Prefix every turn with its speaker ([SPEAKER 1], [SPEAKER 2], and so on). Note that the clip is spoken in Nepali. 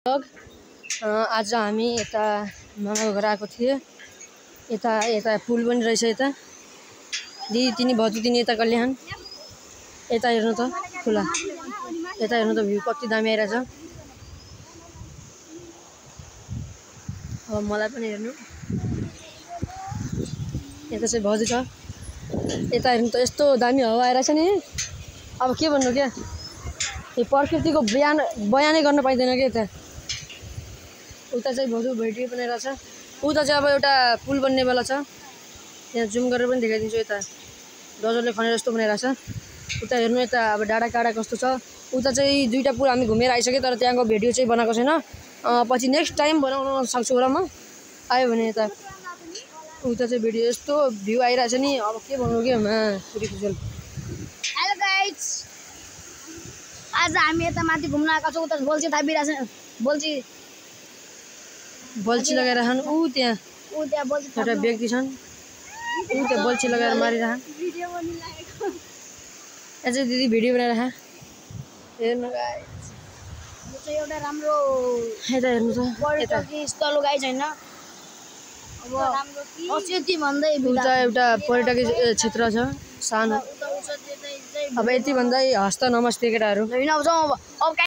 [SPEAKER 1] आज हामी यता मामाको घर आएको थिए। यता यता पुल पनि रहेछ। यता दिदी तिनी भजु तिनी यता कल्याण यता हेर्नु त खुला। यता हेर्नु त भ्यू कति दामी आइरहेछ। अब मलाई पनि हेर्नु। यता चाहिँ भजु छ। यता हेर्नु त यस्तो दामी हावा आइरहेछ नि। अब के भन्नु क्या, यो प्रकृतिको बयानै गर्न पाइँदैन के। यता उता चाहिँ भजु भिडियो बनाइरहेछ। उता चाहिँ अब एउटा पुल बन्नेवाला छ। यहाँ जुम गरेर पनि देखाइदिन्छु। यता डजरले खनेर जस्तो बनाइरहेछ। उता हेर्नु, यता अब डाँडा काँडा कस्तो छ। उता चाहिँ दुईटा पुल हामी घुमेर आइसक्यो, तर त्यहाँको भिडियो चाहिँ बनाएको छैन। पछि नेक्स्ट टाइम बनाउन सक्छु होला म, आयो भने। यता उता चाहिँ भिडियो यस्तो भ्यू आइरहेछ नि। अब के भन्नु के पुरी।
[SPEAKER 2] हेलो गाइज, आज हामी यता माथि घुम्न आएको छौँ। उता बोल्ची थापिरहेछ।
[SPEAKER 1] बल्छी लगाएर खान ऊ त्यहाँ एउटा व्यक्ति छन्। ऊ त्यहाँ बल्छी लगाएर मारिरहन। अझै दिदी भिडियो बनाएर हेर्नु गाइस।
[SPEAKER 2] यो चाहिँ एउटा राम्रो
[SPEAKER 1] यता हेर्नु त
[SPEAKER 2] पर्यटकीय स्थल हो गाइस, हैन? अब राम्रो कि असेति भन्दै
[SPEAKER 1] उता एउटा पर्यटकीय क्षेत्र छ सानो। अब यति भन्दै हस्त नमस्ते केटाहरू।
[SPEAKER 2] हैन अब